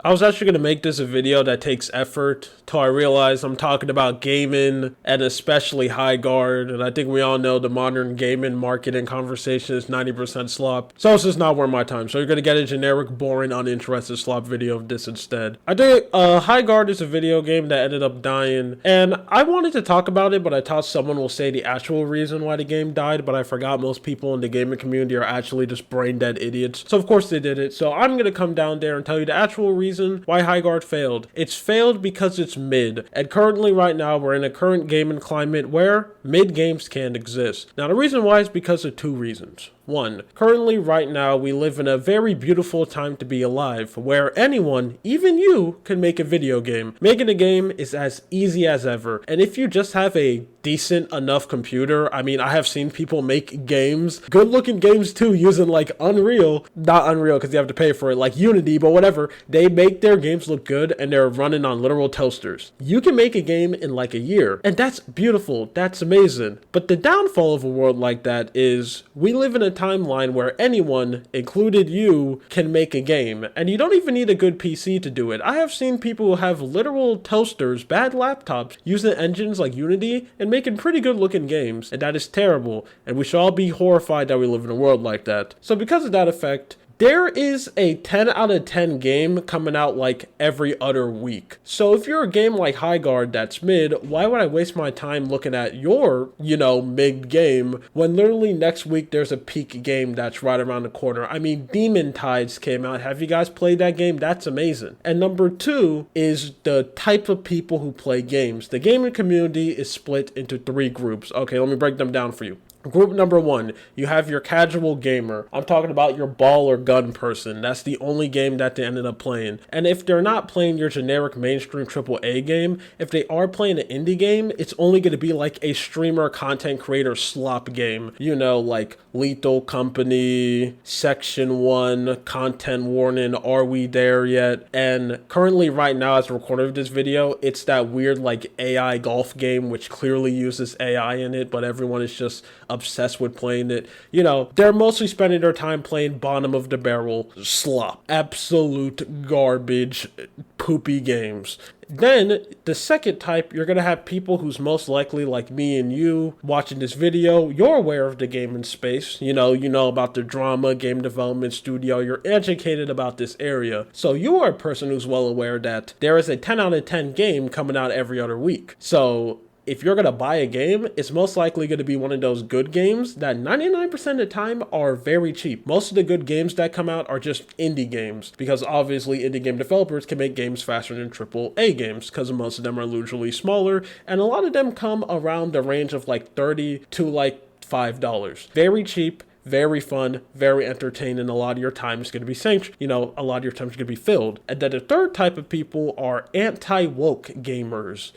I was actually going to make this a video that takes effort till I realize I'm talking about gaming and especially high guard. And I think we all know the modern gaming market and conversation is 90% slop. So it's just not worth my time. So you're going to get a generic, boring, uninterested slop video of this instead. I think High Guard is a video game that ended up dying. And I wanted to talk about it, but I thought someone will say the actual reason why the game died. But I forgot most people in the gaming community are actually just brain dead idiots. So of course they did it. So I'm going to come down there and tell you the actual reason why High Guard failed. It's failed because it's mid. And currently right now we're in a current gaming climate where mid games can't exist. Now the reason why is because of two reasons. One, currently right now we live in a very beautiful time to be alive where anyone, even you, can make a video game. Making a game is as easy as ever. And if you just have a decent enough computer, I mean, I have seen people make games, good looking games too, using like Unreal, not Unreal because you have to pay for it, like Unity, but whatever. They make their games look good and they're running on literal toasters. You can make a game in like a year, and that's beautiful, that's amazing. But the downfall of a world like that is we live in a timeline where anyone, included you, can make a game, and you don't even need a good PC to do it. I have seen people who have literal toasters, bad laptops, using engines like Unity and making pretty good looking games, and that is terrible, and we should all be horrified that we live in a world like that. So because of that effect, there is a 10 out of 10 game coming out like every other week. So if you're a game like High Guard that's mid, why would I waste my time looking at your, mid game when literally next week there's a peak game that's right around the corner? I mean, Demon Tides came out. Have you guys played that game? That's amazing. And number two is the type of people who play games. The gaming community is split into three groups. Okay, let me break them down for you. Group number one, you have your casual gamer. I'm talking about your ball or gun person. That's the only game that they ended up playing. And if they're not playing your generic mainstream AAA game, if they are playing an indie game, it's only going to be like a streamer content creator slop game. Like Lethal Company, Section 1, Content Warning, Are We There Yet? And currently right now as a recorder of this video, it's that weird like AI golf game which clearly uses AI in it, but everyone is just obsessed with playing it. They're mostly spending their time playing bottom of the barrel slop, absolute garbage, poopy games. Then the second type, you're going to have people who's most likely like me and you watching this video. You're aware of the gaming space. You know about the drama, game development studio. You're educated about this area. So you are a person who's well aware that there is a 10 out of 10 game coming out every other week. So if you're going to buy a game, it's most likely going to be one of those good games that 99% of the time are very cheap. Most of the good games that come out are just indie games because obviously indie game developers can make games faster than AAA games because most of them are usually smaller, and a lot of them come around the range of like $30 to like $5. Very cheap. Very fun, very entertaining. A lot of your time is going to be sanctioned. A lot of your time is going to be filled. And then the third type of people are anti-woke gamers.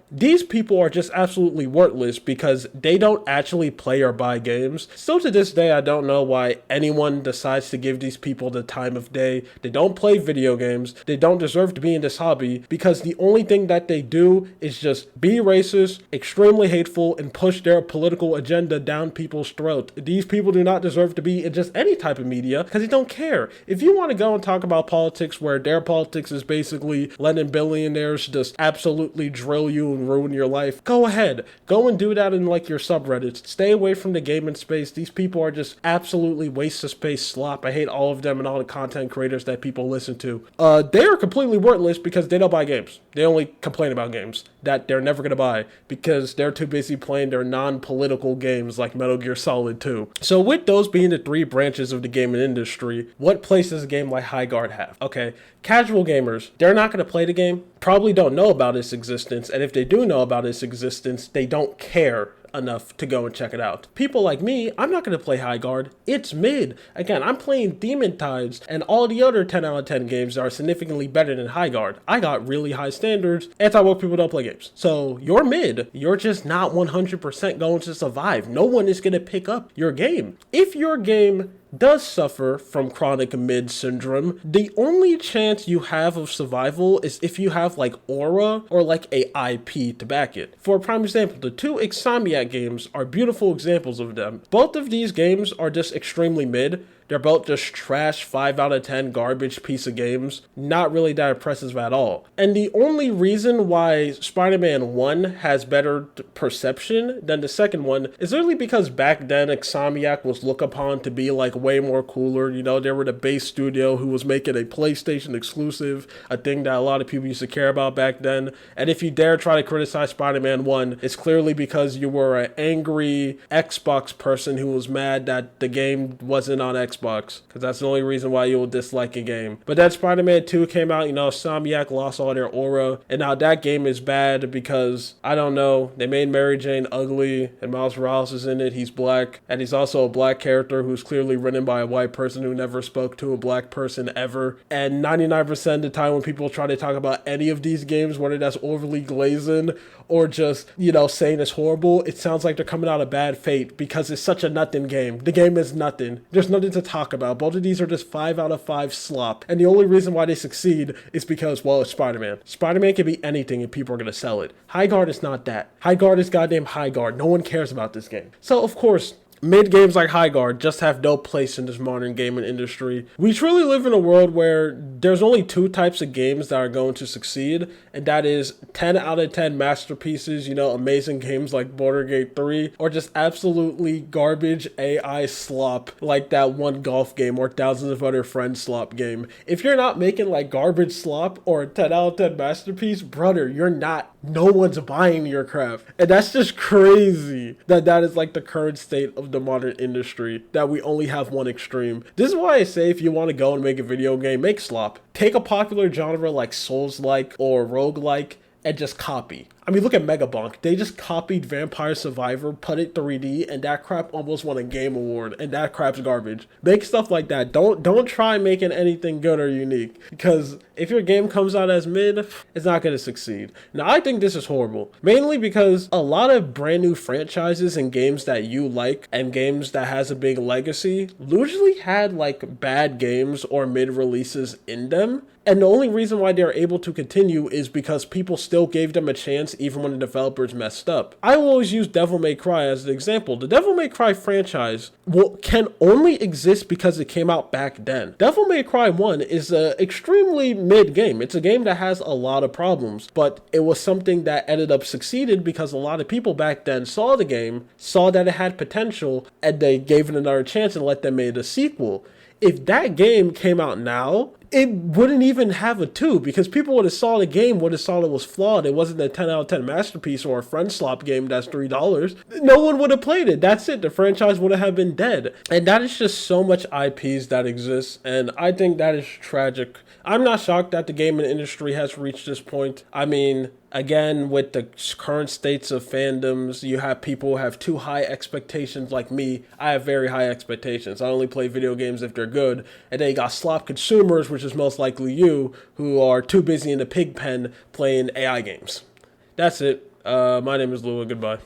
These people are just absolutely worthless because they don't actually play or buy games. Still to this day, I don't know why anyone decides to give these people the time of day. They don't play video games. They don't deserve to be in this hobby because the only thing that they do is just be racist, extremely hateful, and push their political agenda down people's throat. These people do not deserve to be in just any type of media because they don't care. If you want to go and talk about politics where their politics is basically letting billionaires just absolutely drill you and ruin your life, go ahead. Go and do that in like your subreddits. Stay away from the gaming space. These people are just absolutely waste of space slop. I hate all of them and all the content creators that people listen to. They are completely worthless because they don't buy games. They only complain about games that they're never going to buy because they're too busy playing their non-political games like Metal Gear Solid 2. So with those being the three branches of the gaming industry, what place does a game like High Guard have? Okay, casual gamers, they're not going to play the game, probably don't know about its existence, and if they do know about its existence, they don't care enough to go and check it out. People like me, I'm not going to play High Guard. It's mid. Again, I'm playing Demon Tides and all the other 10 out of 10 games are significantly better than High Guard. I got really high standards. Anti-woke people don't play games. So you're mid. You're just not 100% going to survive. No one is going to pick up your game. If your game does suffer from chronic mid syndrome, the only chance you have of survival is if you have like aura or like a IP to back it. For a prime example, the two Insomniac games are beautiful examples of them. Both of these games are just extremely mid. They're both just trash 5 out of 10 garbage piece of games. Not really that impressive at all. And the only reason why Spider-Man 1 has better perception than the second one is literally because back then Insomniac was looked upon to be like way more cooler. You know, they were the base studio who was making a PlayStation exclusive, a thing that a lot of people used to care about back then. And if you dare try to criticize Spider-Man 1, it's clearly because you were an angry Xbox person who was mad that the game wasn't on Xbox, because that's the only reason why you will dislike a game. But then Spider-Man 2 came out, you know, Insomniac lost all their aura, and now that game is bad because, I don't know, they made Mary Jane ugly, and Miles Morales is in it, he's black, and he's also a black character who's clearly written by a white person who never spoke to a black person ever. And 99% of the time when people try to talk about any of these games, whether that's overly glazing or just, you know, saying it's horrible, it sounds like they're coming out of bad fate because it's such a nothing game. The game is nothing. There's nothing to talk about. Both of these are just 5 out of 5 slop. And the only reason why they succeed is because, well, it's Spider-Man. Spider-Man can be anything and people are going to sell it. High Guard is not that. High Guard is goddamn High Guard. No one cares about this game. So, of course, mid games like High Guard just have no place in this modern gaming industry. We truly live in a world where there's only 2 types of games that are going to succeed, and that is 10 out of 10 masterpieces, you know, amazing games like Baldur's Gate 3, or just absolutely garbage AI slop like that one golf game or thousands of other friends slop game. If you're not making like garbage slop or a 10 out of 10 masterpiece, brother, you're not. No one's buying your crap. And that's just crazy that is like the current state of the modern industry, that we only have one extreme. This is why I say if you want to go and make a video game, make slop. Take a popular genre like Souls-like or roguelike and just copy. I mean, look at Megabonk. They just copied Vampire Survivor, put it 3D, and that crap almost won a game award, and that crap's garbage. Make stuff like that. Don't try making anything good or unique, because if your game comes out as mid, it's not going to succeed. Now, I think this is horrible, mainly because a lot of brand new franchises and games that you like and games that has a big legacy usually had like bad games or mid releases in them. And the only reason why they're able to continue is because people still gave them a chance even when the developers messed up. I will always use Devil May Cry as an example. The Devil May Cry franchise can only exist because it came out back then. Devil May Cry 1 is an extremely mid game. It's a game that has a lot of problems, but it was something that ended up succeeded because a lot of people back then saw the game, saw that it had potential, and they gave it another chance and let them make a sequel. If that game came out now, it wouldn't even have a 2 because people would have saw the game, would have saw it was flawed. It wasn't a 10 out of 10 masterpiece or a friend slop game that's $3. No one would have played it. That's it. The franchise would have been dead. And that is just so much IPs that exists, and I think that is tragic. I'm not shocked that the gaming industry has reached this point. I mean, again, with the current states of fandoms, you have people who have too high expectations like me. I have very high expectations. I only play video games if they're good. And then you got slop consumers, which is most likely you, who are too busy in the pig pen playing AI games. That's it. My name is Lou, and goodbye.